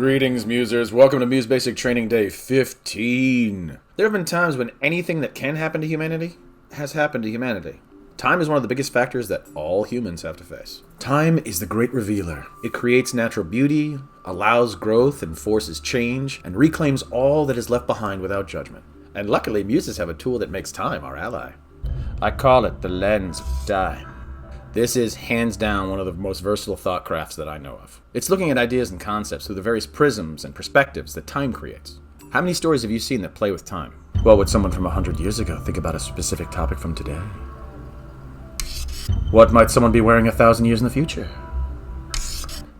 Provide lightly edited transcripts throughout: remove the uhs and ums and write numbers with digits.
Greetings, Musers. Welcome to Muse Basic Training Day 15. There have been times when anything that can happen to humanity has happened to humanity. Time is one of the biggest factors that all humans have to face. Time is the great revealer. It creates natural beauty, allows growth and forces change, and reclaims all that is left behind without judgment. And luckily, Muses have a tool that makes time our ally. I call it the lens of time. This is, hands down, one of the most versatile thought crafts that I know of. It's looking at ideas and concepts through the various prisms and perspectives that time creates. How many stories have you seen that play with time? Well, would someone from 100 years ago think about a specific topic from today? What might someone be wearing 1,000 years in the future?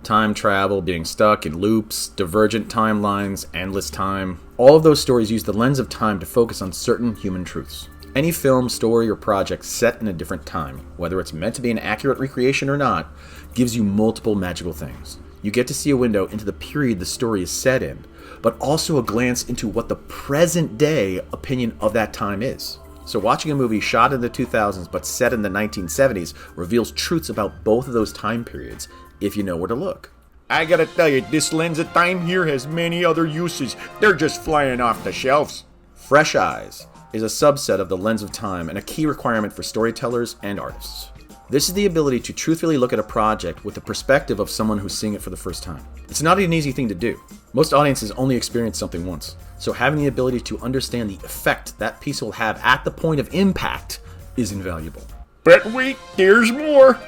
Time travel, being stuck in loops, divergent timelines, endless time. All of those stories use the lens of time to focus on certain human truths. Any film, story, or project set in a different time, whether it's meant to be an accurate recreation or not, gives you multiple magical things. You get to see a window into the period the story is set in, but also a glance into what the present day opinion of that time is. So watching a movie shot in the 2000s but set in the 1970s reveals truths about both of those time periods if you know where to look. I gotta tell you, this lens of time here has many other uses. They're just flying off the shelves. Fresh eyes is a subset of the lens of time and a key requirement for storytellers and artists. This is the ability to truthfully look at a project with the perspective of someone who's seeing it for the first time. It's not an easy thing to do. Most audiences only experience something once, so having the ability to understand the effect that piece will have at the point of impact is invaluable. But wait, there's more!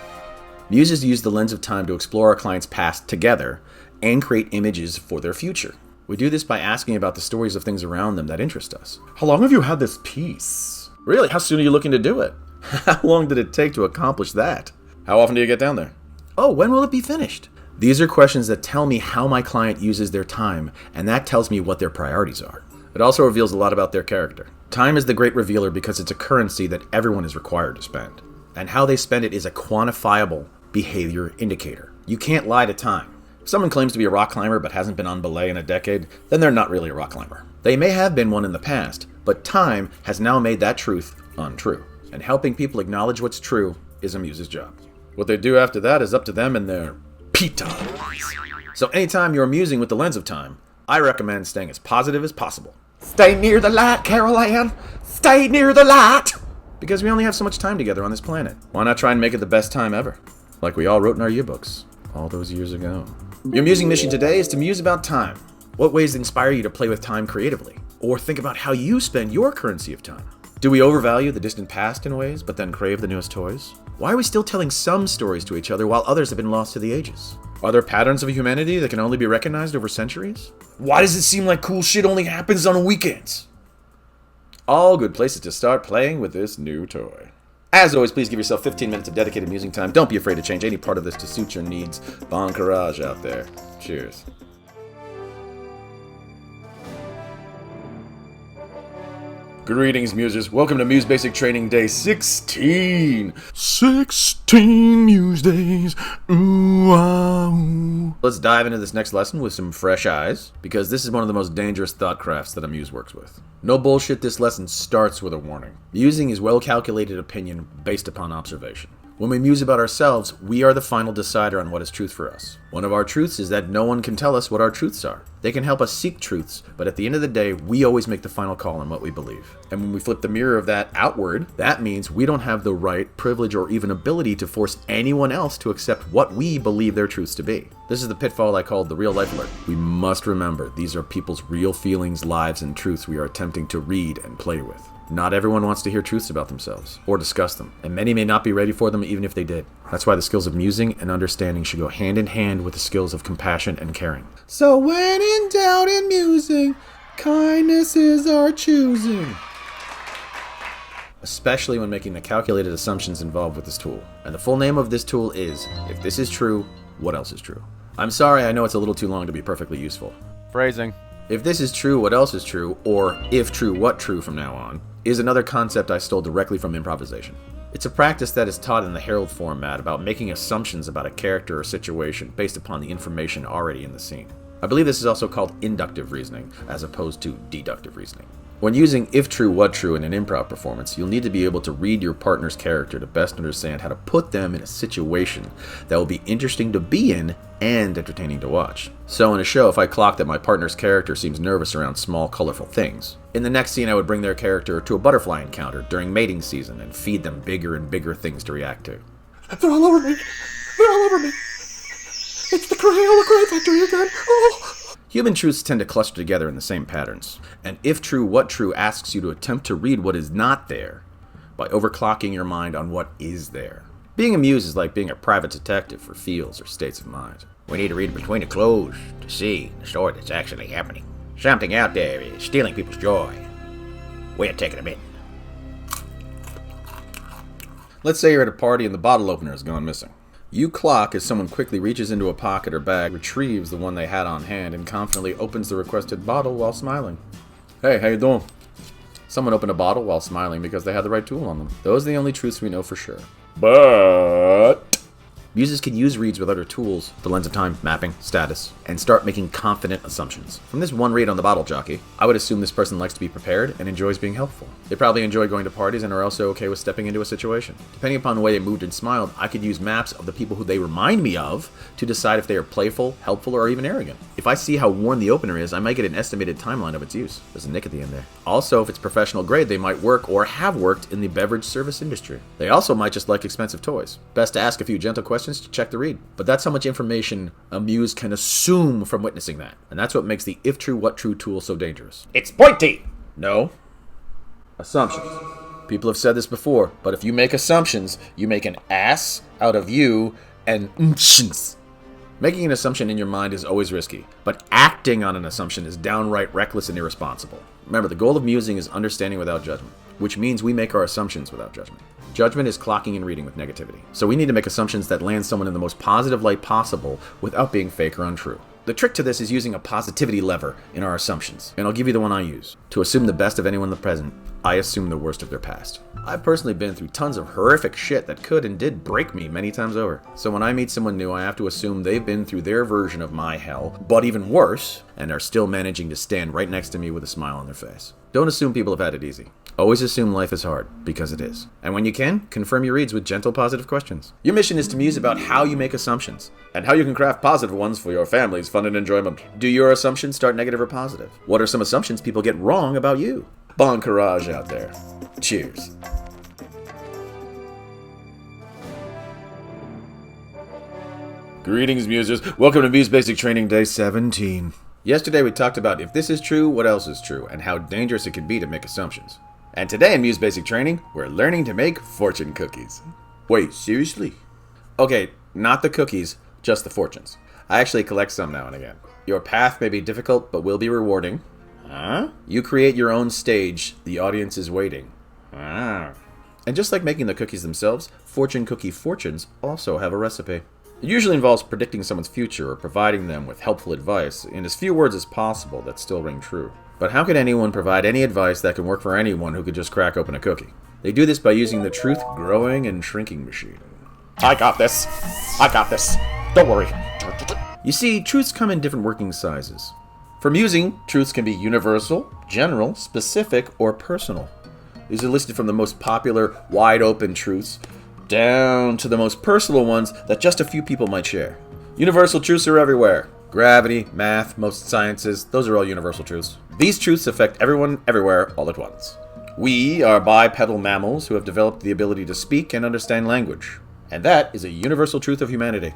Muses use the lens of time to explore our clients' past together and create images for their future. We do this by asking about the stories of things around them that interest us. How long have you had this piece? Really? How soon are you looking to do it? How long did it take to accomplish that? How often do you get down there? Oh, when will it be finished? These are questions that tell me how my client uses their time, and that tells me what their priorities are. It also reveals a lot about their character. Time is the great revealer because it's a currency that everyone is required to spend. And how they spend it is a quantifiable behavior indicator. You can't lie to time. If someone claims to be a rock climber but hasn't been on belay in a decade, then they're not really a rock climber. They may have been one in the past, but time has now made that truth untrue. And helping people acknowledge what's true is a muse's job. What they do after that is up to them and their pitons. So anytime you're musing with the lens of time, I recommend staying as positive as possible. Stay near the light, Carol Ann! Stay near the light! Because we only have so much time together on this planet. Why not try and make it the best time ever? Like we all wrote in our yearbooks all those years ago. Your musing mission today is to muse about time. What ways inspire you to play with time creatively? Or think about how you spend your currency of time. Do we overvalue the distant past in ways, but then crave the newest toys? Why are we still telling some stories to each other while others have been lost to the ages? Are there patterns of humanity that can only be recognized over centuries? Why does it seem like cool shit only happens on weekends? All good places to start playing with this new toy. As always, please give yourself 15 minutes of dedicated musing time. Don't be afraid to change any part of this to suit your needs. Bon courage out there. Cheers. Greetings, Musers. Welcome to Muse Basic Training Day 16. 16 Muse days. Ooh, ah, ooh. Let's dive into this next lesson with some fresh eyes, because this is one of the most dangerous thought crafts that a muse works with. No bullshit, this lesson starts with a warning. Musing is well-calculated opinion based upon observation. When we muse about ourselves, we are the final decider on what is truth for us. One of our truths is that no one can tell us what our truths are. They can help us seek truths, but at the end of the day, we always make the final call on what we believe. And when we flip the mirror of that outward, that means we don't have the right, privilege, or even ability to force anyone else to accept what we believe their truths to be. This is the pitfall I called the real life alert. We must remember these are people's real feelings, lives, and truths we are attempting to read and play with. Not everyone wants to hear truths about themselves, or discuss them, and many may not be ready for them even if they did. That's why the skills of musing and understanding should go hand in hand with the skills of compassion and caring. So when in doubt in musing, kindness is our choosing. Especially when making the calculated assumptions involved with this tool. And the full name of this tool is, if this is true, what else is true? I'm sorry, I know it's a little too long to be perfectly useful. Phrasing. If this is true, what else is true? Or if true, what true from now on? Is another concept I stole directly from improvisation. It's a practice that is taught in the Herald format about making assumptions about a character or situation based upon the information already in the scene. I believe this is also called inductive reasoning, as opposed to deductive reasoning. When using if true, what true in an improv performance, you'll need to be able to read your partner's character to best understand how to put them in a situation that will be interesting to be in and entertaining to watch. So in a show, if I clock that my partner's character seems nervous around small, colorful things, in the next scene I would bring their character to a butterfly encounter during mating season and feed them bigger and bigger things to react to. They're all over me. They're all over me. It's the Crayola Factory again. Oh. Human truths tend to cluster together in the same patterns, and if true, what true asks you to attempt to read what is not there by overclocking your mind on what is there. Being a muse is like being a private detective for feels or states of mind. We need to read between the clothes to see the story that's actually happening. Something out there is stealing people's joy. We're taking them in. Let's say you're at a party and the bottle opener has gone missing. You clock as someone quickly reaches into a pocket or bag, retrieves the one they had on hand, and confidently opens the requested bottle while smiling. Hey, how you doing? Someone opened a bottle while smiling because they had the right tool on them. Those are the only truths we know for sure. But Muses can use reads with other tools, the lens of time, mapping, status, and start making confident assumptions. From this one read on the bottle jockey, I would assume this person likes to be prepared and enjoys being helpful. They probably enjoy going to parties and are also okay with stepping into a situation. Depending upon the way they moved and smiled, I could use maps of the people who they remind me of to decide if they are playful, helpful, or even arrogant. If I see how worn the opener is, I might get an estimated timeline of its use. There's a nick at the end there. Also, if it's professional grade, they might work or have worked in the beverage service industry. They also might just like expensive toys. Best to ask a few gentle questions to check the read. But that's how much information a muse can assume from witnessing that. And that's what makes the if true, what true tool so dangerous. it's pointy. No. Assumptions. People have said this before, but if you make assumptions, you make an ass out of you and making an assumption in your mind is always risky, but acting on an assumption is downright reckless and irresponsible. Remember, the goal of musing is understanding without judgment, which means we make our assumptions without judgment. Judgment is clocking and reading with negativity. So we need to make assumptions that land someone in the most positive light possible without being fake or untrue. The trick to this is using a positivity lever in our assumptions, and I'll give you the one I use. To assume the best of anyone in the present, I assume the worst of their past. I've personally been through tons of horrific shit that could and did break me many times over. So when I meet someone new, I have to assume they've been through their version of my hell, but even worse, and are still managing to stand right next to me with a smile on their face. Don't assume people have had it easy. Always assume life is hard, because it is. And when you can, confirm your reads with gentle, positive questions. Your mission is to muse about how you make assumptions, and how you can craft positive ones for your family's fun and enjoyment. Do your assumptions start negative or positive? What are some assumptions people get wrong about you? Bon courage out there. Cheers. Greetings, musers. Welcome to Muse Basic Training Day 17. Yesterday we talked about if this is true, what else is true, and how dangerous it can be to make assumptions. And today in Muse Basic Training, we're learning to make fortune cookies. Wait, seriously? Okay, not the cookies, just the fortunes. I actually collect some now and again. Your path may be difficult, but will be rewarding. Huh? You create your own stage, the audience is waiting. Ah. And just like making the cookies themselves, fortune cookie fortunes also have a recipe. It usually involves predicting someone's future or providing them with helpful advice in as few words as possible that still ring true. But how can anyone provide any advice that can work for anyone who could just crack open a cookie? They do this by using the truth growing and shrinking machine. I got this. I got this. Don't worry. You see, truths come in different working sizes. For musing, truths can be universal, general, specific, or personal. These are listed from the most popular, wide-open truths down to the most personal ones that just a few people might share. Universal truths are everywhere. Gravity, math, most sciences, those are all universal truths. These truths affect everyone, everywhere, all at once. We are bipedal mammals who have developed the ability to speak and understand language. And that is a universal truth of humanity.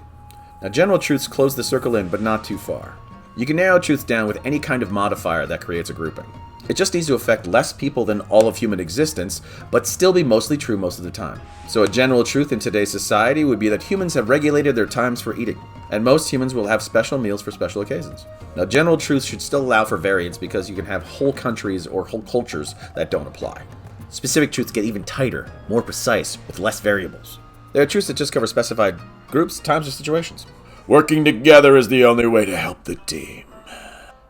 Now, general truths close the circle in, but not too far. You can narrow truths down with any kind of modifier that creates a grouping. It just needs to affect less people than all of human existence, but still be mostly true most of the time. So a general truth in today's society would be that humans have regulated their times for eating, and most humans will have special meals for special occasions. Now, general truths should still allow for variance because you can have whole countries or whole cultures that don't apply. Specific truths get even tighter, more precise, with less variables. There are truths that just cover specified groups, times, or situations. Working together is the only way to help the team.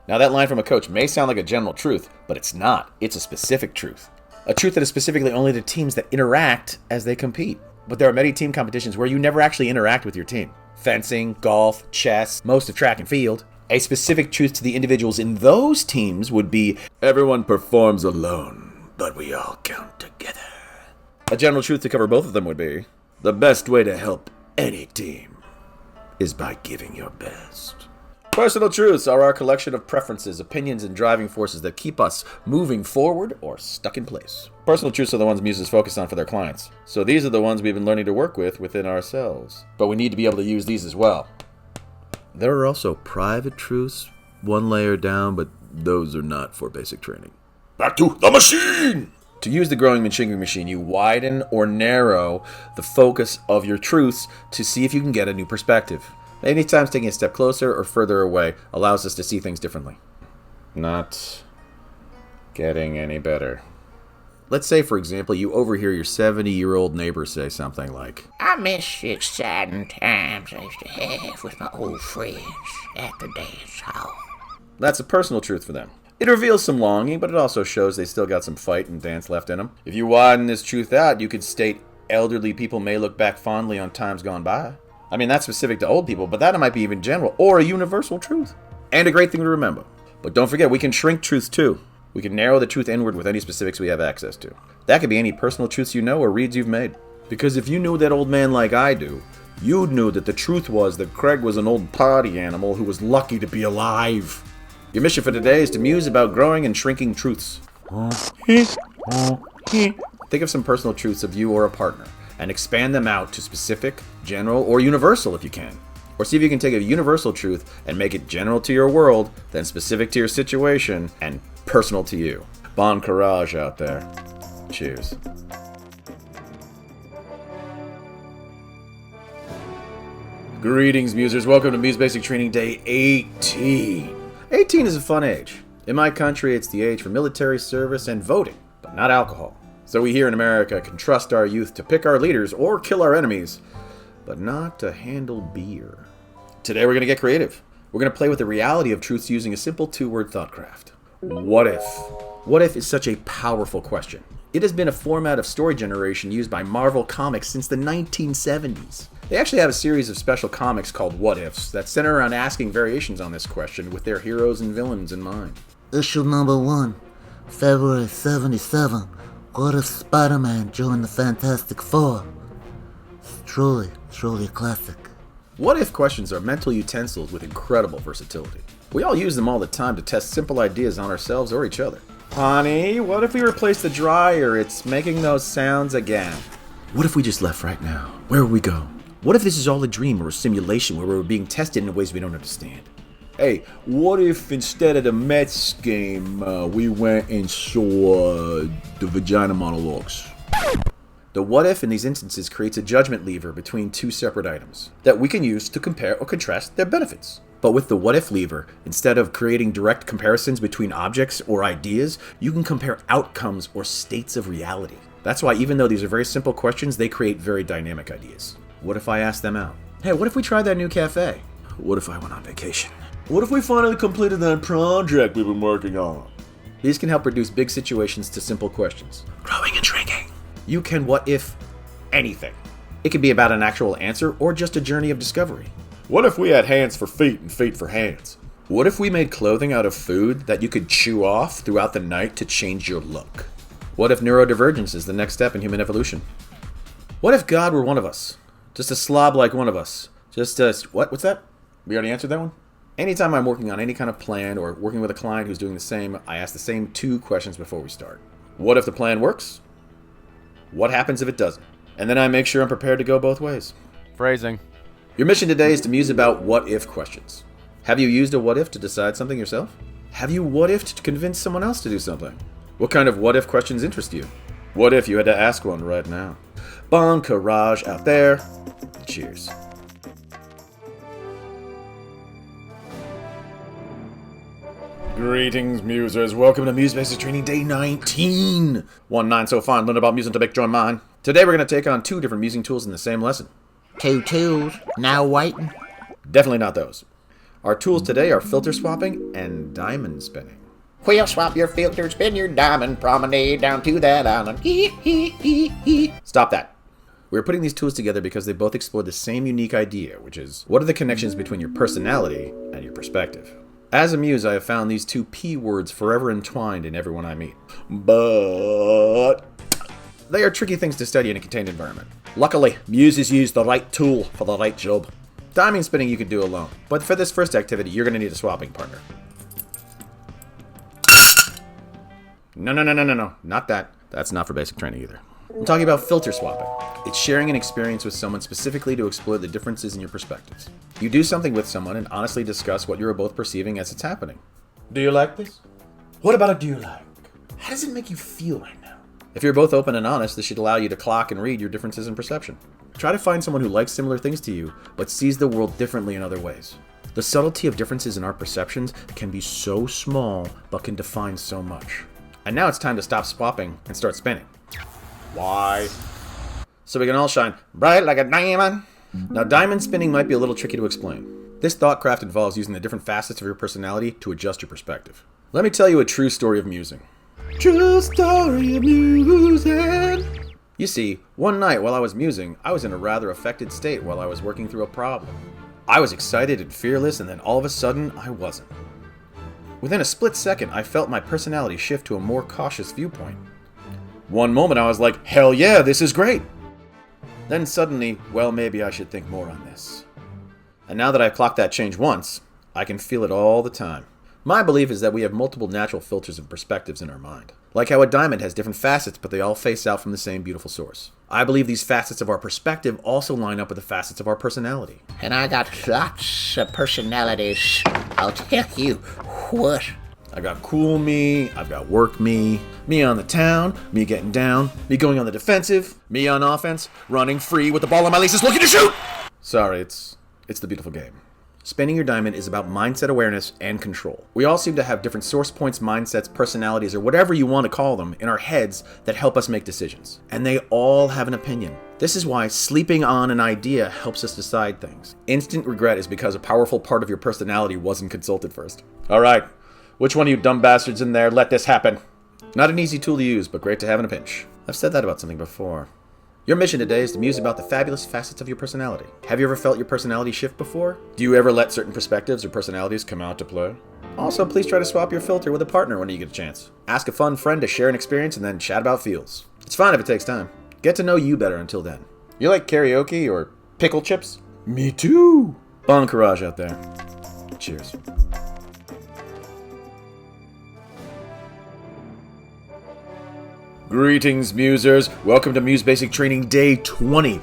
Now, that line from a coach may sound like a general truth, but it's not. It's a specific truth. A truth that is specifically only to teams that interact as they compete. But there are many team competitions where you never actually interact with your team. Fencing, golf, chess, most of track and field. A specific truth to the individuals in those teams would be, everyone performs alone, but we all count together. A general truth to cover both of them would be, the best way to help any team is by giving your best. Personal truths are our collection of preferences, opinions, and driving forces that keep us moving forward or stuck in place. Personal truths are the ones Muse is focused on for their clients. So these are the ones we've been learning to work with within ourselves. But we need to be able to use these as well. There are also private truths, one layer down, but those are not for basic training. Back to the machine! To use the growing and shrinking machine, you widen or narrow the focus of your truths to see if you can get a new perspective. Many times taking a step closer or further away allows us to see things differently. Not getting any better. Let's say, for example, you overhear your 70-year-old neighbor say something like, I miss the exciting times I used to have with my old friends at the dance hall. That's a personal truth for them. It reveals some longing, but it also shows they still got some fight and dance left in them. If you widen this truth out, you could state elderly people may look back fondly on times gone by. I mean, that's specific to old people, but that might be even general or a universal truth. And a great thing to remember. But don't forget, we can shrink truths too. We can narrow the truth inward with any specifics we have access to. That could be any personal truths you know or reads you've made. Because if you knew that old man like I do, you knew that the truth was that Craig was an old party animal who was lucky to be alive. Your mission for today is to muse about growing and shrinking truths. Think of some personal truths of you or a partner, and expand them out to specific, general, or universal if you can. Or see if you can take a universal truth and make it general to your world, then specific to your situation, and personal to you. Bon courage out there. Cheers. Greetings, musers. Welcome to Muse Basic Training Day 18. 18 is a fun age. In my country, it's the age for military service and voting, but not alcohol. So we here in America can trust our youth to pick our leaders or kill our enemies, but not to handle beer. Today we're going to get creative. We're going to play with the reality of truths using a simple two-word thought craft. What if? What if is such a powerful question. It has been a format of story generation used by Marvel Comics since the 1970s. They actually have a series of special comics called What Ifs that center around asking variations on this question with their heroes and villains in mind. Issue number 1, February 77. What if Spider-Man joined the Fantastic Four? It's truly a classic. What if questions are mental utensils with incredible versatility. We all use them all the time to test simple ideas on ourselves or each other. Honey, what if we replace the dryer? It's making those sounds again. What if we just left right now? Where would we go? What if this is all a dream or a simulation where we're being tested in ways we don't understand? Hey, what if instead of the Mets game, we went and saw the vagina monologues? The what if in these instances creates a judgment lever between two separate items that we can use to compare or contrast their benefits. But with the what if lever, instead of creating direct comparisons between objects or ideas, you can compare outcomes or states of reality. That's why even though these are very simple questions, they create very dynamic ideas. What if I asked them out? Hey, what if we tried that new cafe? What if I went on vacation? What if we finally completed that project we've been working on? These can help reduce big situations to simple questions. Growing and shrinking. You can what if anything. It could be about an actual answer or just a journey of discovery. What if we had hands for feet and feet for hands? What if we made clothing out of food that you could chew off throughout the night to change your look? What if neurodivergence is the next step in human evolution? What if God were one of us? Just a slob like one of us. Just a... What's that? We already answered that one? Anytime I'm working on any kind of plan or working with a client who's doing the same, I ask the same two questions before we start. What if the plan works? What happens if it doesn't? And then I make sure I'm prepared to go both ways. Phrasing. Your mission today is to muse about what if questions. Have you used a what if to decide something yourself? Have you what ifed to convince someone else to do something? What kind of what if questions interest you? What if you had to ask one right now? Bon courage out there. Cheers. Greetings, musers. Welcome to Muse Basic Training Day 19. 1-9 so fun. Learn about musing to make join mine. Today we're going to take on two different musing tools in the same lesson. 2 tools, now waiting. Definitely not those. Our tools today are filter swapping and diamond spinning. Wheel swap your filter, spin your diamond, promenade down to that island. Stop that. We're putting these tools together because they both explore the same unique idea, which is, what are the connections between your personality and your perspective? As a muse, I have found these two P words forever entwined in everyone I meet. But they are tricky things to study in a contained environment. Luckily, muses use the right tool for the right job. Diamond spinning you could do alone, but for this first activity, you're going to need a swapping partner. No, not that. That's not for basic training either. I'm talking about filter swapping. It's sharing an experience with someone specifically to explore the differences in your perspectives. You do something with someone and honestly discuss what you are both perceiving as it's happening. Do you like this? What about a do you like? How does it make you feel right now? If you're both open and honest, this should allow you to clock and read your differences in perception. Try to find someone who likes similar things to you, but sees the world differently in other ways. The subtlety of differences in our perceptions can be so small, but can define so much. And now it's time to stop swapping and start spinning. Why? So we can all shine bright like a diamond. Now, diamond spinning might be a little tricky to explain. This thought craft involves using the different facets of your personality to adjust your perspective. Let me tell you a true story of musing. True story of musing. You see, one night while I was musing, I was in a rather affected state while I was working through a problem. I was excited and fearless, and then all of a sudden, I wasn't. Within a split second, I felt my personality shift to a more cautious viewpoint. One moment I was like, hell yeah, this is great. Then suddenly, well, maybe I should think more on this. And now that I've clocked that change once, I can feel it all the time. My belief is that we have multiple natural filters of perspectives in our mind. Like how a diamond has different facets, but they all face out from the same beautiful source. I believe these facets of our perspective also line up with the facets of our personality. And I got lots of personalities. I'll tell you what. I got cool me, I've got work me on the town, me getting down, me going on the defensive, me on offense, running free with the ball on my laces looking to shoot! Sorry, it's the beautiful game. Spinning your diamond is about mindset awareness and control. We all seem to have different source points, mindsets, personalities, or whatever you want to call them in our heads that help us make decisions. And they all have an opinion. This is why sleeping on an idea helps us decide things. Instant regret is because a powerful part of your personality wasn't consulted first. Alright, which one of you dumb bastards in there let this happen? Not an easy tool to use, but great to have in a pinch. I've said that about something before. Your mission today is to muse about the fabulous facets of your personality. Have you ever felt your personality shift before? Do you ever let certain perspectives or personalities come out to play? Also, please try to swap your filter with a partner when you get a chance. Ask a fun friend to share an experience and then chat about feels. It's fine if it takes time. Get to know you better until then. You like karaoke or pickle chips? Me too! Bon courage out there. Cheers. Greetings, musers. Welcome to Muse Basic Training Day 20.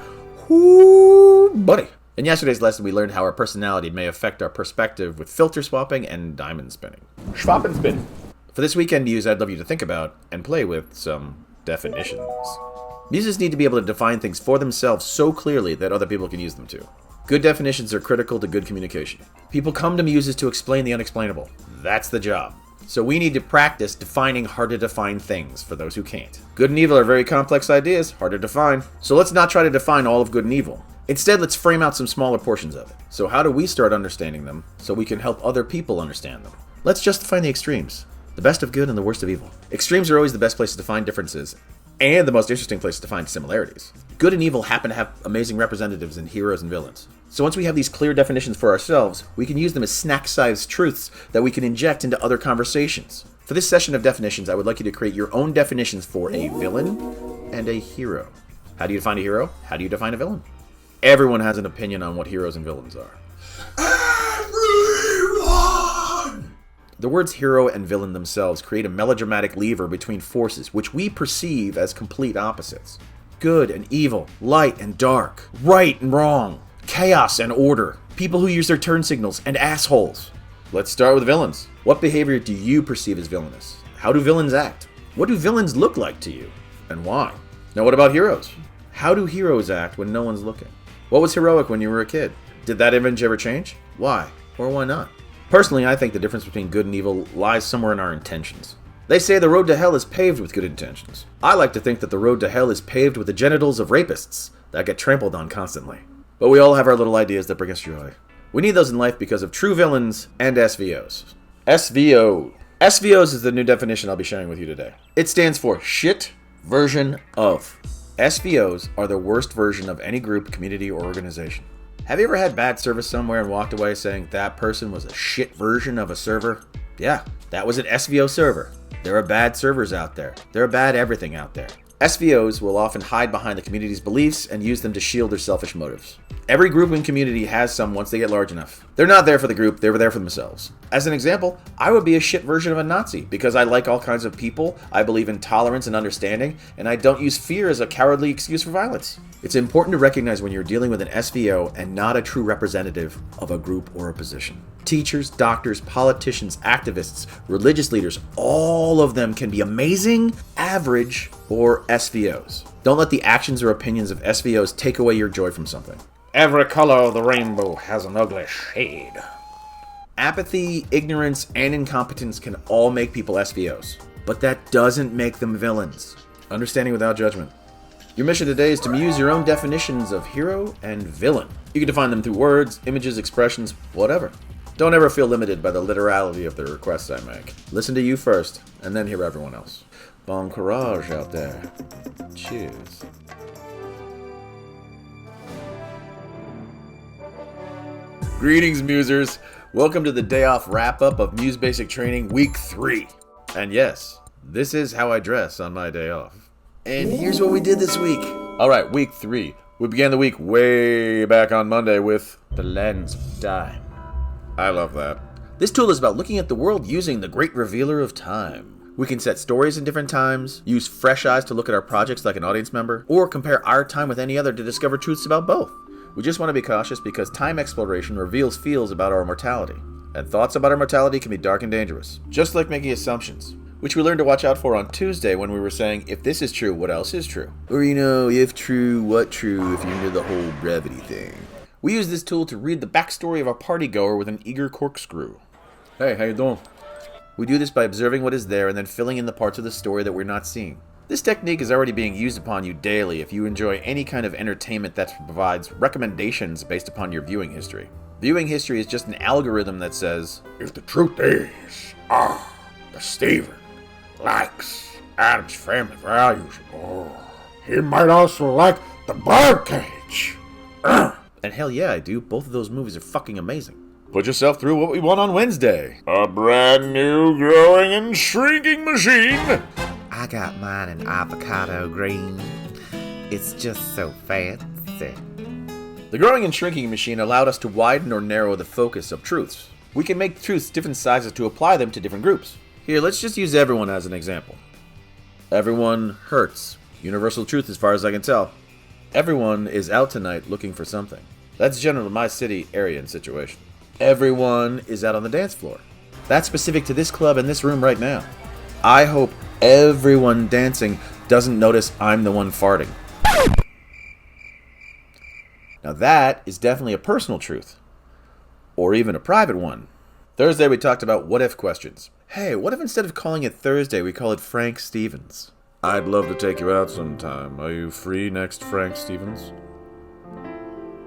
Whoo, buddy. In yesterday's lesson, we learned how our personality may affect our perspective with filter swapping and diamond spinning. Swap and spin. For this weekend muse, I'd love you to think about and play with some definitions. Muses need to be able to define things for themselves so clearly that other people can use them too. Good definitions are critical to good communication. People come to muses to explain the unexplainable. That's the job. So we need to practice defining hard-to-define things for those who can't. Good and evil are very complex ideas, hard to define. So let's not try to define all of good and evil. Instead, let's frame out some smaller portions of it. So how do we start understanding them so we can help other people understand them? Let's just define the extremes. The best of good and the worst of evil. Extremes are always the best places to find differences, and the most interesting places to find similarities. Good and evil happen to have amazing representatives in heroes and villains. So once we have these clear definitions for ourselves, we can use them as snack-sized truths that we can inject into other conversations. For this session of definitions, I would like you to create your own definitions for a villain and a hero. How do you define a hero? How do you define a villain? Everyone has an opinion on what heroes and villains are. Everyone! The words hero and villain themselves create a melodramatic lever between forces which we perceive as complete opposites. Good and evil, light and dark, right and wrong, chaos and order, people who use their turn signals, and assholes. Let's start with villains. What behavior do you perceive as villainous? How do villains act? What do villains look like to you? And why? Now what about heroes? How do heroes act when no one's looking? What was heroic when you were a kid? Did that image ever change? Why? Or why not? Personally, I think the difference between good and evil lies somewhere in our intentions. They say the road to hell is paved with good intentions. I like to think that the road to hell is paved with the genitals of rapists that get trampled on constantly. But we all have our little ideas that bring us joy. We need those in life because of true villains and SVOs. SVO. SVOs is the new definition I'll be sharing with you today. It stands for shit version of. SVOs are the worst version of any group, community, or organization. Have you ever had bad service somewhere and walked away saying that person was a shit version of a server? Yeah, that was an SVO server. There are bad servers out there. There are bad everything out there. SVOs will often hide behind the community's beliefs and use them to shield their selfish motives. Every group and community has some once they get large enough. They're not there for the group, they were there for themselves. As an example, I would be a shit version of a Nazi because I like all kinds of people, I believe in tolerance and understanding, and I don't use fear as a cowardly excuse for violence. It's important to recognize when you're dealing with an SVO and not a true representative of a group or a position. Teachers, doctors, politicians, activists, religious leaders, all of them can be amazing, average, or SVOs. Don't let the actions or opinions of SVOs take away your joy from something. Every color of the rainbow has an ugly shade. Apathy, ignorance, and incompetence can all make people SVOs, but that doesn't make them villains. Understanding without judgment. Your mission today is to muse your own definitions of hero and villain. You can define them through words, images, expressions, whatever. Don't ever feel limited by the literality of the requests I make. Listen to you first, and then hear everyone else. Bon courage out there. Cheers. Greetings, Musers. Welcome to the day off wrap-up of Muse Basic Training Week 3. And yes, this is how I dress on my day off. And here's what we did this week. Alright, Week 3. We began the week way back on Monday with the lens of time. I love that. This tool is about looking at the world using the great revealer of time. We can set stories in different times, use fresh eyes to look at our projects like an audience member, or compare our time with any other to discover truths about both. We just want to be cautious because time exploration reveals feels about our mortality. And thoughts about our mortality can be dark and dangerous, just like making assumptions, which we learned to watch out for on Tuesday when we were saying, if this is true, what else is true? Or, if true, what true, if you're into the whole brevity thing. We use this tool to read the backstory of a partygoer with an eager corkscrew. Hey, how you doing? We do this by observing what is there and then filling in the parts of the story that we're not seeing. This technique is already being used upon you daily if you enjoy any kind of entertainment that provides recommendations based upon your viewing history. Viewing history is just an algorithm that says, if the truth is, that Steven likes Adam's Family Values, he might also like the Birdcage. And hell yeah, I do. Both of those movies are fucking amazing. Put yourself through what we won on Wednesday. A brand new growing and shrinking machine. I got mine in avocado green. It's just so fancy. The growing and shrinking machine allowed us to widen or narrow the focus of truths. We can make truths different sizes to apply them to different groups. Here, let's just use everyone as an example. Everyone hurts. Universal truth as far as I can tell. Everyone is out tonight looking for something. That's generally my city, area, and situation. Everyone is out on the dance floor. That's specific to this club and this room right now. I hope everyone dancing doesn't notice I'm the one farting. Now that is definitely a personal truth. Or even a private one. Thursday we talked about what-if questions. Hey, what if instead of calling it Thursday, we call it Frank Stevens? I'd love to take you out sometime. Are you free next Frank Stevens?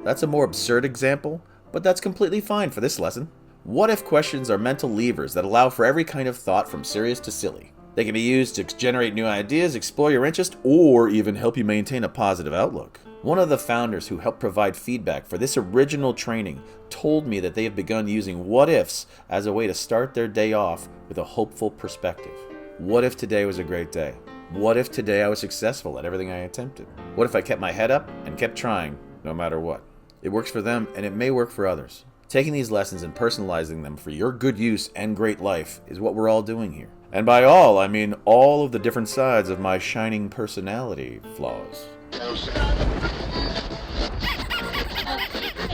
That's a more absurd example, but that's completely fine for this lesson. What-if questions are mental levers that allow for every kind of thought from serious to silly. They can be used to generate new ideas, explore your interest, or even help you maintain a positive outlook. One of the founders who helped provide feedback for this original training told me that they have begun using what-ifs as a way to start their day off with a hopeful perspective. What if today was a great day? What if today I was successful at everything I attempted? What if I kept my head up and kept trying no matter what? It works for them and it may work for others. Taking these lessons and personalizing them for your good use and great life is what we're all doing here. And by all, I mean all of the different sides of my shining personality flaws.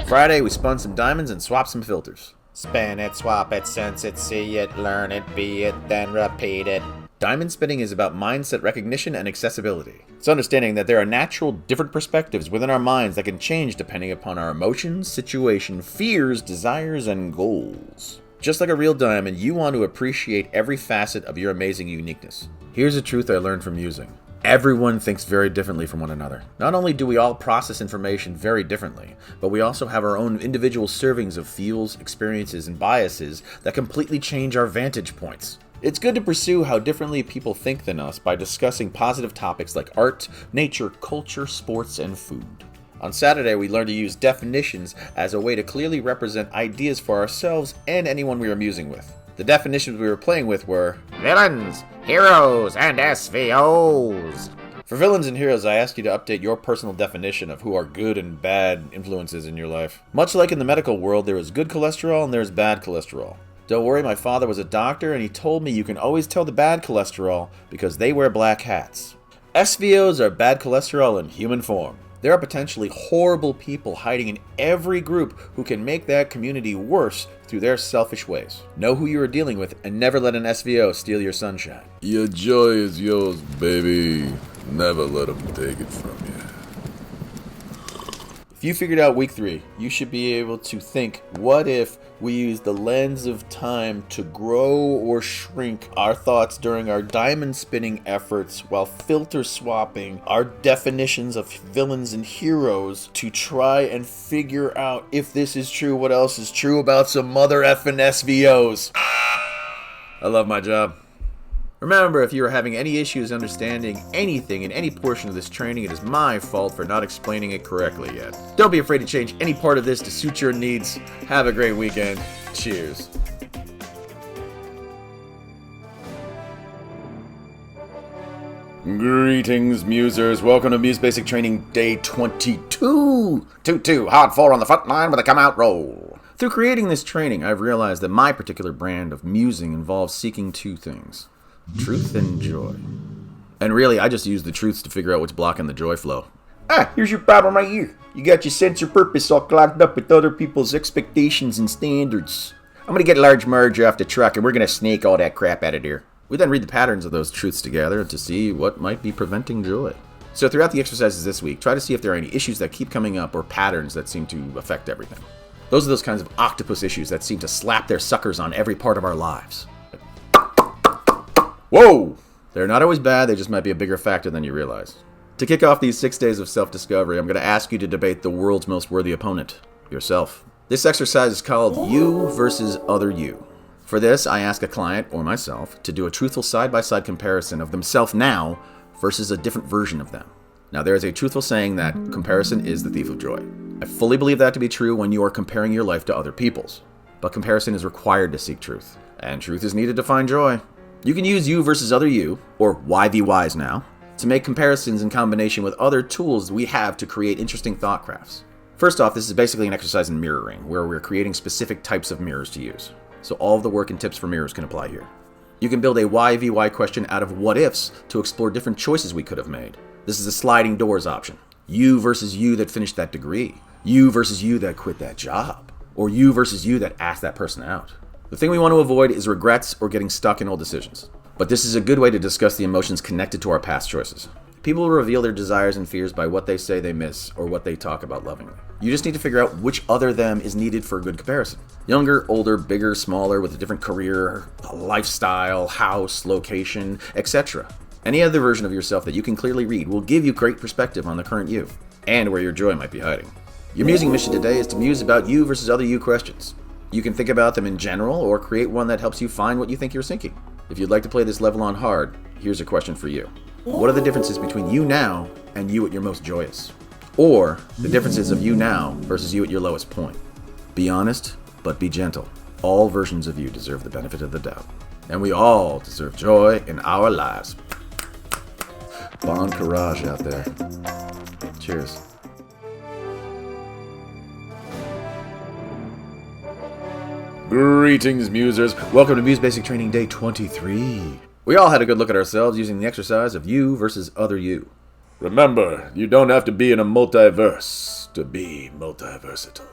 Friday, we spun some diamonds and swapped some filters. Spin it, swap it, sense it, see it, learn it, be it, then repeat it. Diamond spinning is about mindset recognition and accessibility. It's understanding that there are natural different perspectives within our minds that can change depending upon our emotions, situation, fears, desires, and goals. Just like a real diamond, you want to appreciate every facet of your amazing uniqueness. Here's a truth I learned from using. Everyone thinks very differently from one another. Not only do we all process information very differently, but we also have our own individual servings of feels, experiences, and biases that completely change our vantage points. It's good to pursue how differently people think than us by discussing positive topics like art, nature, culture, sports, and food. On Saturday, we learned to use definitions as a way to clearly represent ideas for ourselves and anyone we were musing with. The definitions we were playing with were Villains, heroes, and SVOs. For villains and heroes, I asked you to update your personal definition of who are good and bad influences in your life. Much like in the medical world, there is good cholesterol and there is bad cholesterol. Don't worry, my father was a doctor and he told me you can always tell the bad cholesterol because they wear black hats. SVOs are bad cholesterol in human form. There are potentially horrible people hiding in every group who can make that community worse through their selfish ways. Know who you are dealing with and never let an SVO steal your sunshine. Your joy is yours, baby. Never let them take it from you. If you figured out week 3, you should be able to think, what if we use the lens of time to grow or shrink our thoughts during our diamond spinning efforts while filter swapping our definitions of villains and heroes to try and figure out if this is true, what else is true about some mother effing SVOs. I love my job. Remember, if you are having any issues understanding anything in any portion of this training, it is my fault for not explaining it correctly yet. Don't be afraid to change any part of this to suit your needs. Have a great weekend. Cheers. Greetings, musers. Welcome to Muse Basic Training Day 22. 2-2, hard 4 on the front line with a come-out roll. Through creating this training, I've realized that my particular brand of musing involves seeking 2 things. Truth and joy. And really, I just use the truths to figure out what's blocking the joy flow. Here's your problem right here. You got your sense of purpose all clogged up with other people's expectations and standards. I'm gonna get Large Marge off the truck and we're gonna snake all that crap out of here. We then read the patterns of those truths together to see what might be preventing joy. So throughout the exercises this week, try to see if there are any issues that keep coming up or patterns that seem to affect everything. Those are those kinds of octopus issues that seem to slap their suckers on every part of our lives. Whoa! They're not always bad, they just might be a bigger factor than you realize. To kick off these 6 days of self-discovery, I'm going to ask you to debate the world's most worthy opponent, yourself. This exercise is called You versus Other You. For this, I ask a client, or myself, to do a truthful side-by-side comparison of themselves now versus a different version of them. Now, there is a truthful saying that comparison is the thief of joy. I fully believe that to be true when you are comparing your life to other people's. But comparison is required to seek truth, and truth is needed to find joy. You can use You versus Other You, or YVYs now, to make comparisons in combination with other tools we have to create interesting thought crafts. First off, this is basically an exercise in mirroring, where we're creating specific types of mirrors to use. So all of the work and tips for mirrors can apply here. You can build a YVY question out of what ifs to explore different choices we could have made. This is a sliding doors option. You versus you that finished that degree. You versus you that quit that job. Or you versus you that asked that person out. The thing we want to avoid is regrets or getting stuck in old decisions. But this is a good way to discuss the emotions connected to our past choices. People will reveal their desires and fears by what they say they miss or what they talk about lovingly. You just need to figure out which other them is needed for a good comparison. Younger, older, bigger, smaller, with a different career, lifestyle, house, location, etc. Any other version of yourself that you can clearly read will give you great perspective on the current you, and where your joy might be hiding. Your musing mission today is to muse about you versus other you questions. You can think about them in general, or create one that helps you find what you think you're thinking. If you'd like to play this level on hard, here's a question for you. What are the differences between you now and you at your most joyous? Or the differences of you now versus you at your lowest point? Be honest, but be gentle. All versions of you deserve the benefit of the doubt. And we all deserve joy in our lives. Bon courage out there. Cheers. Greetings, musers. Welcome to Muse Basic Training Day 23. We all had a good look at ourselves using the exercise of you versus other you. Remember, you don't have to be in a multiverse to be multiversatile.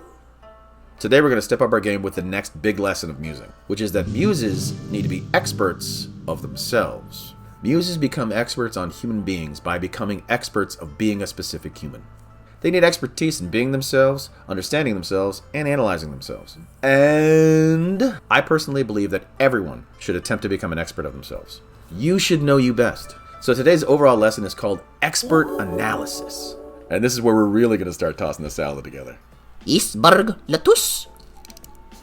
Today we're going to step up our game with the next big lesson of musing, which is that muses need to be experts of themselves. Muses become experts on human beings by becoming experts of being a specific human. They need expertise in being themselves, understanding themselves, and analyzing themselves. And I personally believe that everyone should attempt to become an expert of themselves. You should know you best. So today's overall lesson is called Expert Analysis. And this is where we're really going to start tossing the salad together. Isberg Latus.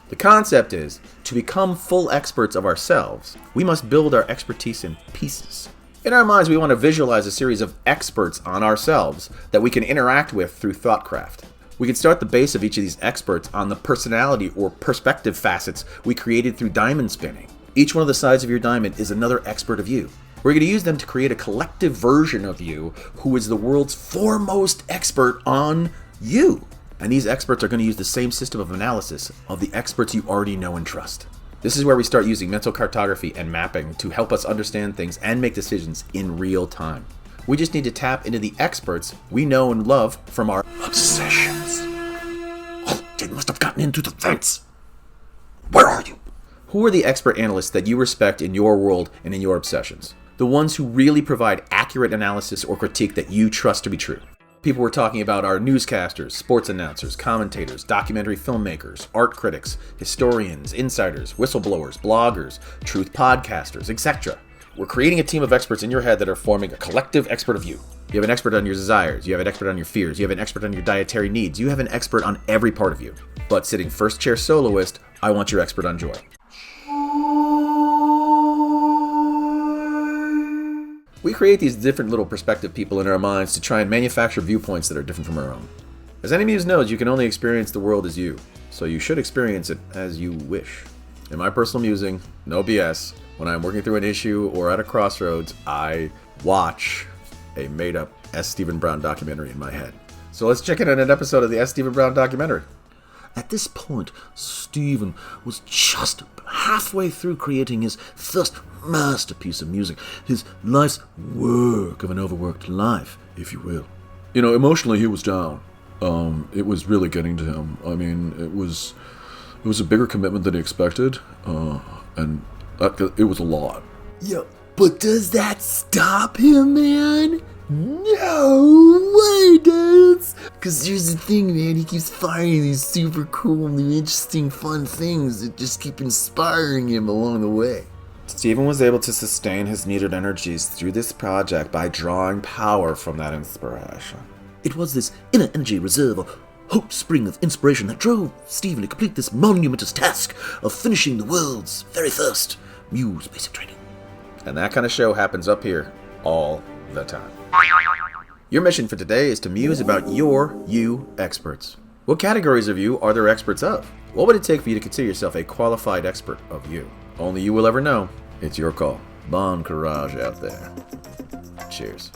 The concept is, to become full experts of ourselves, we must build our expertise in pieces. In our minds, we want to visualize a series of experts on ourselves that we can interact with through ThoughtCraft. We can start the base of each of these experts on the personality or perspective facets we created through diamond spinning. Each one of the sides of your diamond is another expert of you. We're going to use them to create a collective version of you who is the world's foremost expert on you. And these experts are going to use the same system of analysis of the experts you already know and trust. This is where we start using mental cartography and mapping to help us understand things and make decisions in real time. We just need to tap into the experts we know and love from our Obsessions. Oh, they must have gotten into the fence. Where are you? Who are the expert analysts that you respect in your world and in your obsessions? The ones who really provide accurate analysis or critique that you trust to be true. People we're talking about are newscasters, sports announcers, commentators, documentary filmmakers, art critics, historians, insiders, whistleblowers, bloggers, truth podcasters, etc. We're creating a team of experts in your head that are forming a collective expert of you. You have an expert on your desires, you have an expert on your fears, you have an expert on your dietary needs, you have an expert on every part of you. But sitting first chair soloist, I want your expert on joy. We create these different little perspective people in our minds to try and manufacture viewpoints that are different from our own. As any Muse knows, you can only experience the world as you, so you should experience it as you wish. In my personal musing, no BS, when I'm working through an issue or at a crossroads, I watch a made-up S.Stephon Brown documentary in my head. So let's check in on an episode of the S.Stephon Brown documentary. At this point, Stephen was just halfway through creating his first masterpiece of music, his life's work of an overworked life, if you will. You know, emotionally he was down. It was really getting to him. I mean, it was a bigger commitment than he expected, and it was a lot. Yeah, but does that stop him, man? No way, dudes! Because here's the thing, man, he keeps finding these super cool, new, interesting, fun things that just keep inspiring him along the way. Stephen was able to sustain his needed energies through this project by drawing power from that inspiration. It was this inner energy reserve, or hope spring of inspiration, that drove Stephen to complete this monumentous task of finishing the world's very first Muse basic training. And that kind of show happens up here all the time. Your mission for today is to muse about your you experts. What categories of you are there experts of? What would it take for you to consider yourself a qualified expert of you? Only you will ever know. It's your call. Bon courage out there. Cheers.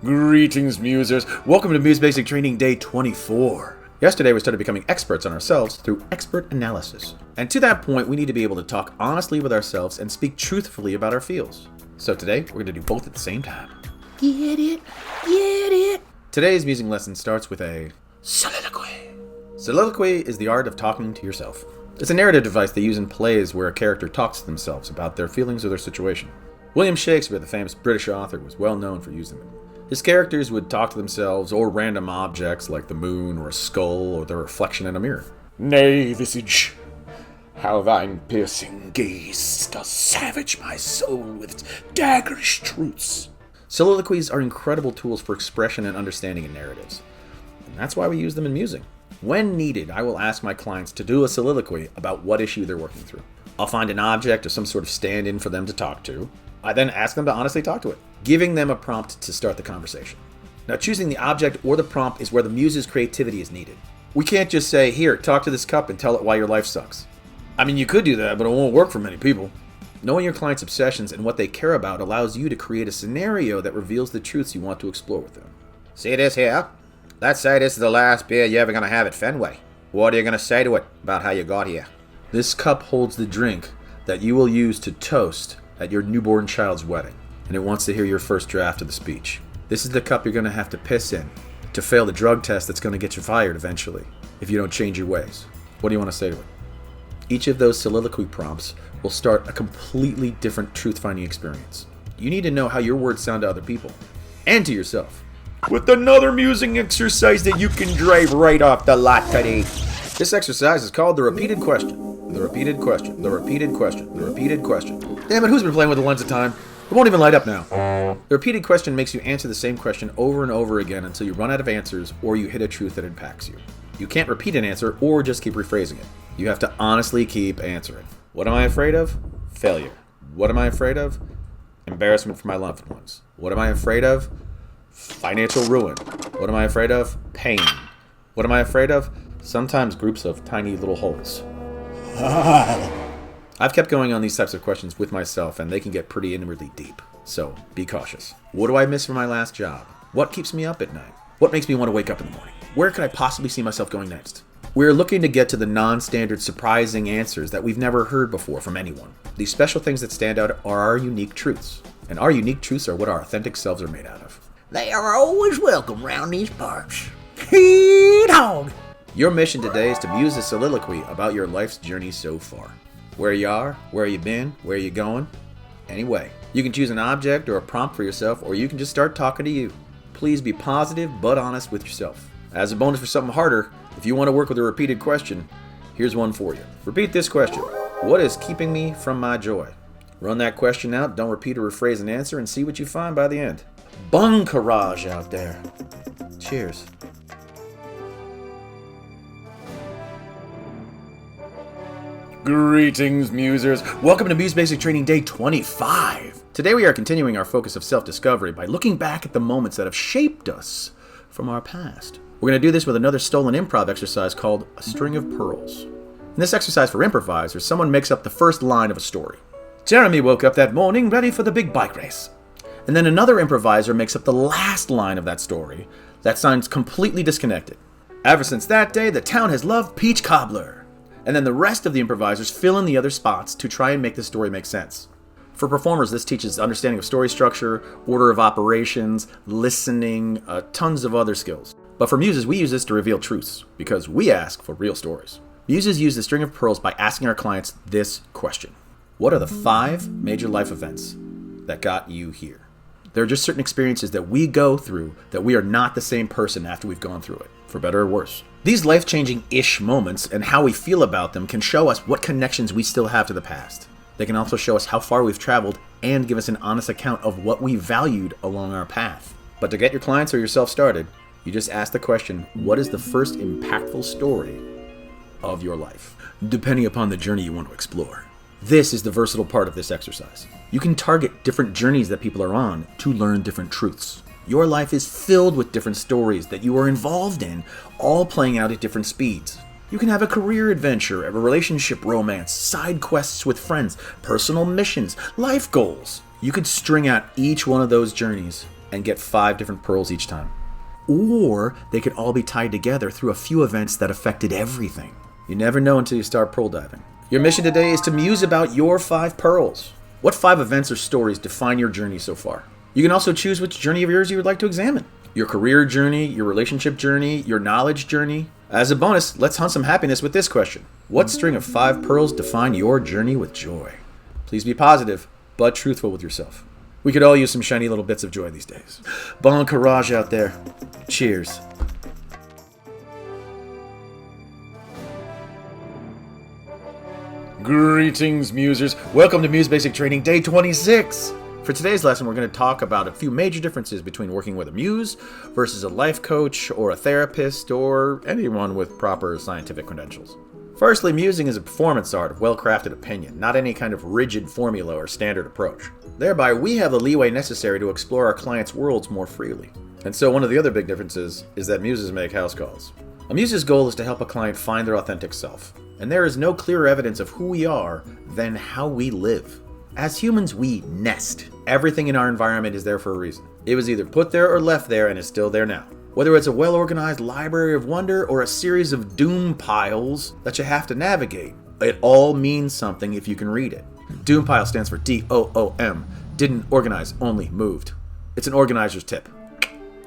Greetings, Musers. Welcome to Muse Basic Training Day 24. Yesterday, we started becoming experts on ourselves through expert analysis. And to that point, we need to be able to talk honestly with ourselves and speak truthfully about our feels. So today, we're going to do both at the same time. Get it? Get it? Today's musing lesson starts with a Soliloquy. soliloquy is the art of talking to yourself. It's a narrative device they use in plays where a character talks to themselves about their feelings or their situation. William Shakespeare, the famous British author, was well known for using them. His characters would talk to themselves or random objects like the moon or a skull or their reflection in a mirror. Nay, visage, how thine piercing gaze does savage my soul with its daggerish truths. Soliloquies are incredible tools for expression and understanding in narratives. And that's why we use them in musing. When needed, I will ask my clients to do a soliloquy about what issue they're working through. I'll find an object or some sort of stand-in for them to talk to. I then ask them to honestly talk to it, giving them a prompt to start the conversation. Now, choosing the object or the prompt is where the muse's creativity is needed. We can't just say, here, talk to this cup and tell it why your life sucks. I mean, you could do that, but it won't work for many people. Knowing your client's obsessions and what they care about allows you to create a scenario that reveals the truths you want to explore with them. See this here? Let's say this is the last beer you're ever going to have at Fenway. What are you going to say to it about how you got here? This cup holds the drink that you will use to toast at your newborn child's wedding, and it wants to hear your first draft of the speech. This is the cup you're going to have to piss in to fail the drug test that's going to get you fired eventually if you don't change your ways. What do you want to say to it? Each of those soliloquy prompts will start a completely different truth-finding experience. You need to know how your words sound to other people and to yourself. With another musing exercise that you can drive right off the lot today. This exercise is called the repeated question. The repeated question. The repeated question. The repeated question. Damn it, who's been playing with the lens of time? It won't even light up now. The repeated question makes you answer the same question over and over again until you run out of answers or you hit a truth that impacts you. You can't repeat an answer or just keep rephrasing it. You have to honestly keep answering. What am I afraid of? Failure. What am I afraid of? Embarrassment for my loved ones. What am I afraid of? Financial ruin. What am I afraid of? Pain. What am I afraid of? Sometimes groups of tiny little holes. I've kept going on these types of questions with myself, and they can get pretty inwardly deep. So, be cautious. What do I miss from my last job? What keeps me up at night? What makes me want to wake up in the morning? Where could I possibly see myself going next? We're looking to get to the non-standard, surprising answers that we've never heard before from anyone. These special things that stand out are our unique truths. And our unique truths are what our authentic selves are made out of. They are always welcome round these parts. Heat hog! Your mission today is to muse a soliloquy about your life's journey so far. Where you are, where you been, where you going. Anyway, you can choose an object or a prompt for yourself, or you can just start talking to you. Please be positive but honest with yourself. As a bonus for something harder, if you want to work with a repeated question, here's one for you. Repeat this question. What is keeping me from my joy? Run that question out, don't repeat or rephrase an answer, and see what you find by the end. Bon courage out there. Cheers. Greetings, musers. Welcome to Muse Basic Training Day 25. Today we are continuing our focus of self-discovery by looking back at the moments that have shaped us from our past. We're going to do this with another stolen improv exercise called A String of Pearls. In this exercise for improvisers, someone makes up the first line of a story. Jeremy woke up that morning ready for the big bike race. And then another improviser makes up the last line of that story that sounds completely disconnected. Ever since that day, the town has loved peach cobbler. And then the rest of the improvisers fill in the other spots to try and make the story make sense. For performers, this teaches understanding of story structure, order of operations, listening, tons of other skills. But for muses, we use this to reveal truths, because we ask for real stories. Muses use the string of pearls by asking our clients this question. What are the 5 major life events that got you here? There are just certain experiences that we go through that we are not the same person after we've gone through it, for better or worse. These life-changing-ish moments and how we feel about them can show us what connections we still have to the past. They can also show us how far we've traveled and give us an honest account of what we valued along our path. But to get your clients or yourself started, you just ask the question, what is the first impactful story of your life? Depending upon the journey you want to explore. This is the versatile part of this exercise. You can target different journeys that people are on to learn different truths. Your life is filled with different stories that you are involved in, all playing out at different speeds. You can have a career adventure, a relationship romance, side quests with friends, personal missions, life goals. You could string out each one of those journeys and get 5 different pearls each time. Or they could all be tied together through a few events that affected everything. You never know until you start pearl diving. Your mission today is to muse about your 5 pearls. What 5 events or stories define your journey so far? You can also choose which journey of yours you would like to examine. Your career journey, your relationship journey, your knowledge journey. As a bonus, let's hunt some happiness with this question. What string of 5 pearls define your journey with joy? Please be positive, but truthful with yourself. We could all use some shiny little bits of joy these days. Bon courage out there. Cheers. Greetings, musers. Welcome to Muse Basic Training Day 26. For today's lesson, we're going to talk about a few major differences between working with a muse versus a life coach or a therapist or anyone with proper scientific credentials. Firstly, musing is a performance art of well-crafted opinion, not any kind of rigid formula or standard approach. Thereby, we have the leeway necessary to explore our clients' worlds more freely. And so one of the other big differences is that muses make house calls. A muse's goal is to help a client find their authentic self. And there is no clearer evidence of who we are than how we live. As humans, we nest. Everything in our environment is there for a reason. It was either put there or left there and is still there now. Whether it's a well-organized library of wonder or a series of doom piles that you have to navigate, it all means something if you can read it. Doom pile stands for DOOM. Didn't organize, only moved. It's an organizer's tip.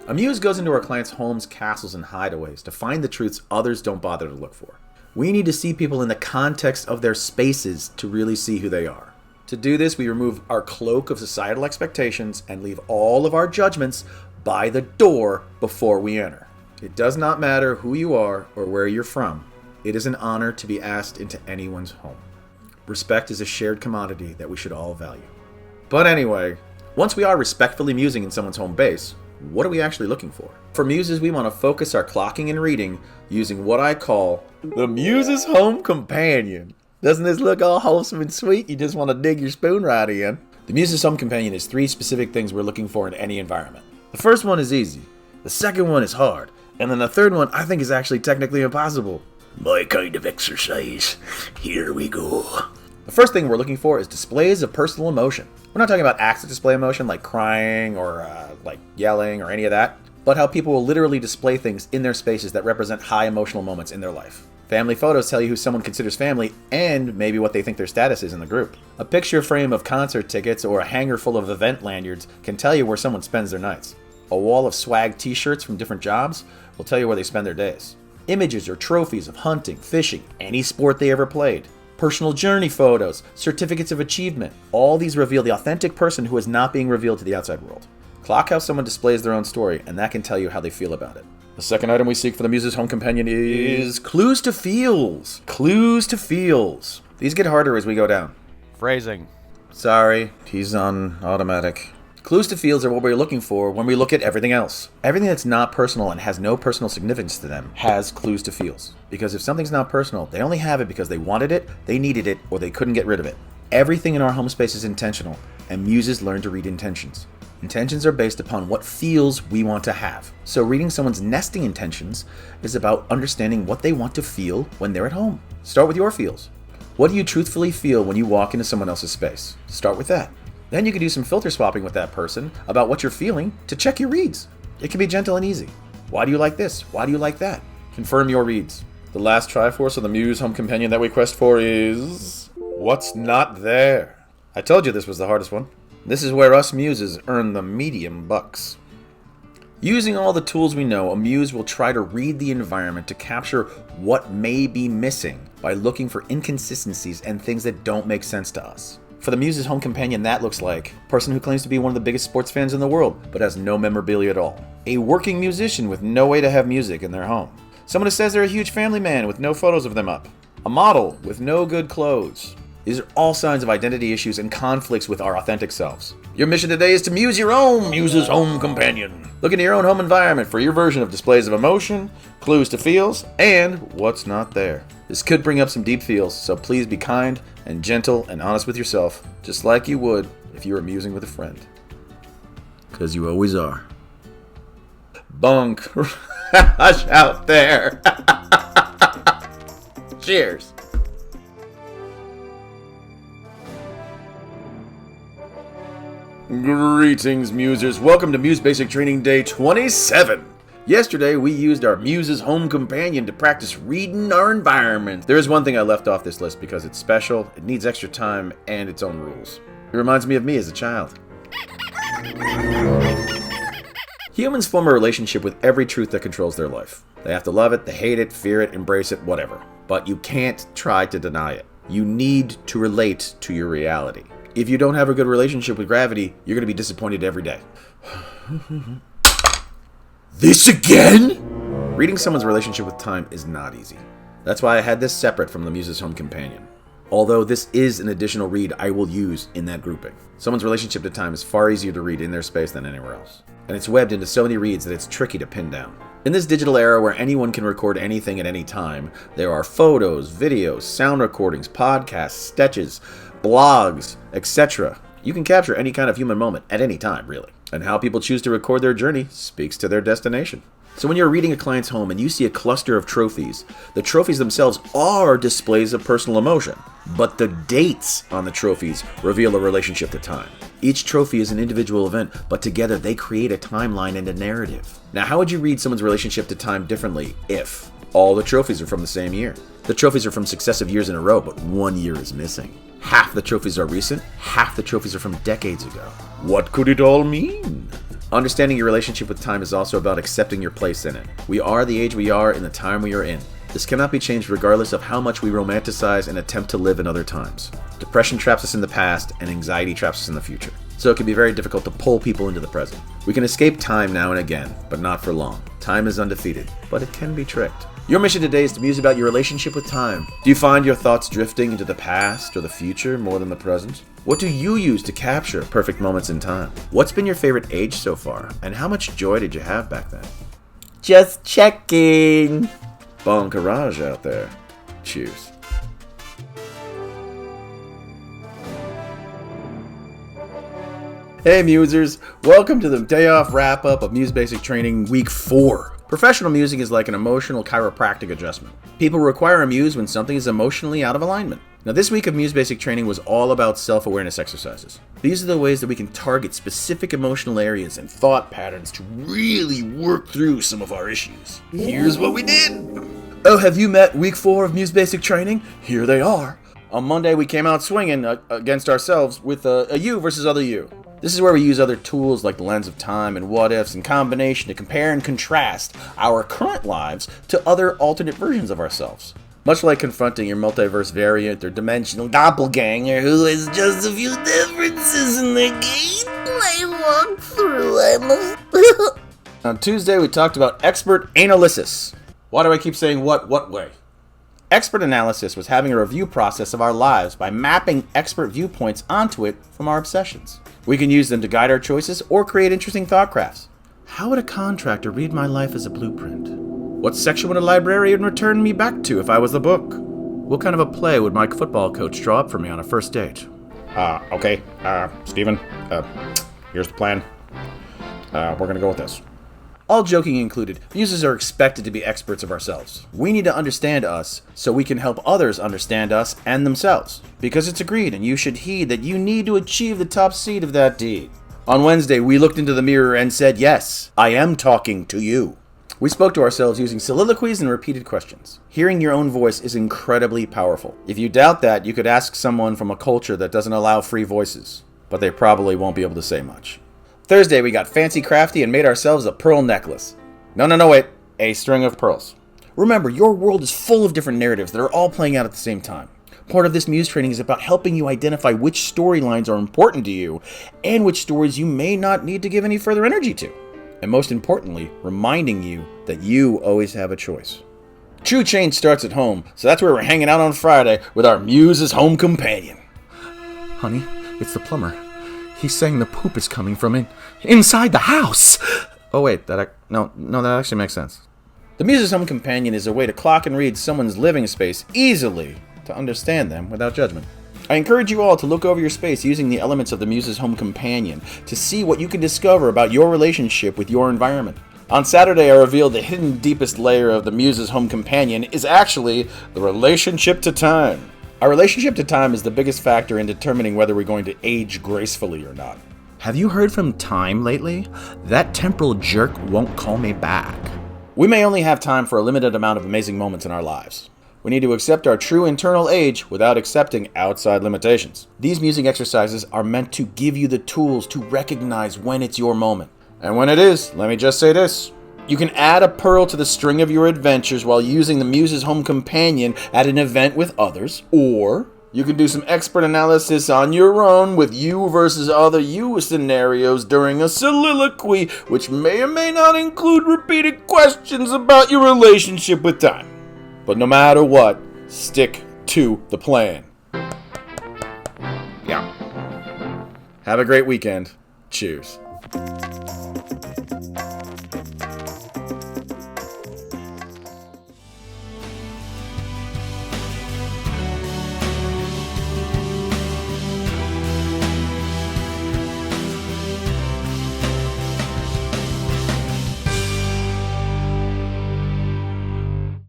A muse goes into our clients' homes, castles, and hideaways to find the truths others don't bother to look for. We need to see people in the context of their spaces to really see who they are. To do this, we remove our cloak of societal expectations and leave all of our judgments by the door before we enter. It does not matter who you are or where you're from. It is an honor to be asked into anyone's home. Respect is a shared commodity that we should all value. But anyway, Once we are respectfully musing in someone's home base, what are we actually looking for? For muses, we want to focus our clocking and reading using what I call the Muse's Home Companion. Doesn't this look all wholesome and sweet? You just want to dig your spoon right in. The Muse's Home Companion is 3 specific things we're looking for in any environment. The first one is easy. The second one is hard. And then the third one I think is actually technically impossible. My kind of exercise. Here we go. The first thing we're looking for is displays of personal emotion. We're not talking about acts that display emotion like crying or like yelling or any of that, but how people will literally display things in their spaces that represent high emotional moments in their life. Family photos tell you who someone considers family and maybe what they think their status is in the group. A picture frame of concert tickets or a hanger full of event lanyards can tell you where someone spends their nights. A wall of swag t-shirts from different jobs will tell you where they spend their days. Images or trophies of hunting, fishing, any sport they ever played. Personal journey photos, certificates of achievement. All these reveal the authentic person who is not being revealed to the outside world. Clock how someone displays their own story, and that can tell you how they feel about it. The second item we seek for the Muse's Home Companion is clues to feels. Clues to feels. These get harder as we go down. Phrasing. Sorry, he's on automatic. Clues to feels are what we're looking for when we look at everything else. Everything that's not personal and has no personal significance to them has clues to feels. Because if something's not personal, they only have it because they wanted it, they needed it, or they couldn't get rid of it. Everything in our home space is intentional, and muses learn to read intentions. Intentions are based upon what feels we want to have. So reading someone's nesting intentions is about understanding what they want to feel when they're at home. Start with your feels. What do you truthfully feel when you walk into someone else's space? Start with that. Then you can do some filter swapping with that person about what you're feeling to check your reads. It can be gentle and easy. Why do you like this? Why do you like that? Confirm your reads. The last Triforce of the Muse Home Companion that we quest for is... what's not there? I told you this was the hardest one. This is where us muses earn the medium bucks. Using all the tools we know, a muse will try to read the environment to capture what may be missing by looking for inconsistencies and things that don't make sense to us. For the Muse's Home Companion, that looks like a person who claims to be one of the biggest sports fans in the world, but has no memorabilia at all. A working musician with no way to have music in their home. Someone who says they're a huge family man with no photos of them up. A model with no good clothes. These are all signs of identity issues and conflicts with our authentic selves. Your mission today is to muse your own Muse's Home Companion. Look into your own home environment for your version of displays of emotion, clues to feels, and what's not there. This could bring up some deep feels, so please be kind and gentle and honest with yourself, just like you would if you were musing with a friend. 'Cause you always are. Bunk. Rush out there. Cheers. Greetings, musers. Welcome to Muse Basic Training Day 27. Yesterday, we used our Muse's Home Companion to practice reading our environment. There is one thing I left off this list because it's special, it needs extra time, and its own rules. It reminds me of me as a child. Humans form a relationship with every truth that controls their life. They have to love it, they hate it, fear it, embrace it, whatever. But you can't try to deny it. You need to relate to your reality. If you don't have a good relationship with gravity, you're going to be disappointed every day. This again? Reading someone's relationship with time is not easy. That's why I had this separate from the Muse's Home Companion. Although this is an additional read I will use in that grouping. Someone's relationship to time is far easier to read in their space than anywhere else. And it's webbed into so many reads that it's tricky to pin down. In this digital era where anyone can record anything at any time, there are photos, videos, sound recordings, podcasts, sketches, blogs, etc. You can capture any kind of human moment at any time, really. And how people choose to record their journey speaks to their destination. So when you're reading a client's home and you see a cluster of trophies, the trophies themselves are displays of personal emotion. But the dates on the trophies reveal a relationship to time. Each trophy is an individual event, but together they create a timeline and a narrative. Now, how would you read someone's relationship to time differently if all the trophies are from the same year? The trophies are from successive years in a row, but one year is missing. Half the trophies are recent, half the trophies are from decades ago. What could it all mean? Understanding your relationship with time is also about accepting your place in it. We are the age we are in the time we are in. This cannot be changed regardless of how much we romanticize and attempt to live in other times. Depression traps us in the past, and anxiety traps us in the future. So it can be very difficult to pull people into the present. We can escape time now and again, but not for long. Time is undefeated, but it can be tricked. Your mission today is to muse about your relationship with time. Do you find your thoughts drifting into the past or the future more than the present? What do you use to capture perfect moments in time? What's been your favorite age so far, and how much joy did you have back then? Just checking. Bon courage out there. Cheers. Hey Musers, welcome to the day off wrap-up of Muse Basic Training Week 4. Professional musing is like an emotional chiropractic adjustment. People require a muse when something is emotionally out of alignment. Now this week of Muse Basic Training was all about self-awareness exercises. These are the ways that we can target specific emotional areas and thought patterns to really work through some of our issues. Here's what we did! Oh, have you met Week 4 of Muse Basic Training? Here they are. On Monday we came out swinging against ourselves with a you versus other you. This is where we use other tools like the lens of time and what-ifs in combination to compare and contrast our current lives to other alternate versions of ourselves. Much like confronting your multiverse variant or dimensional doppelganger who has just a few differences in their gameplay walkthrough. On Tuesday we talked about expert analysis. Why do I keep saying what way? Expert analysis was having a review process of our lives by mapping expert viewpoints onto it from our obsessions. We can use them to guide our choices or create interesting thought crafts. How would a contractor read my life as a blueprint? What section would a librarian return me back to if I was the book? What kind of a play would my football coach draw up for me on a first date? Okay, Steven, here's the plan. We're gonna go with this. All joking included, muses are expected to be experts of ourselves. We need to understand us so we can help others understand us and themselves. Because it's agreed, and you should heed that you need to achieve the top seed of that deed. On Wednesday, we looked into the mirror and said, yes, I am talking to you. We spoke to ourselves using soliloquies and repeated questions. Hearing your own voice is incredibly powerful. If you doubt that, you could ask someone from a culture that doesn't allow free voices, but they probably won't be able to say much. Thursday, we got fancy crafty and made ourselves a pearl necklace. No, wait. A string of pearls. Remember, your world is full of different narratives that are all playing out at the same time. Part of this Muse training is about helping you identify which storylines are important to you and which stories you may not need to give any further energy to. And most importantly, reminding you that you always have a choice. True change starts at home, so that's where we're hanging out on Friday with our Muse's home companion. Honey, it's the plumber. He's saying the poop is coming from inside the house. Oh wait, no, that actually makes sense. The Muse's home companion is a way to clock and read someone's living space easily to understand them without judgment. I encourage you all to look over your space using the elements of the Muse's home companion to see what you can discover about your relationship with your environment. On Saturday, I revealed the hidden deepest layer of the Muse's home companion is actually the relationship to time. Our relationship to time is the biggest factor in determining whether we're going to age gracefully or not. Have you heard from time lately? That temporal jerk won't call me back. We may only have time for a limited amount of amazing moments in our lives. We need to accept our true internal age without accepting outside limitations. These musing exercises are meant to give you the tools to recognize when it's your moment. And when it is, let me just say this. You can add a pearl to the string of your adventures while using the Muse's home companion at an event with others, or you can do some expert analysis on your own with you versus other you scenarios during a soliloquy, which may or may not include repeated questions about your relationship with time. But no matter what, stick to the plan. Yeah. Have a great weekend. Cheers.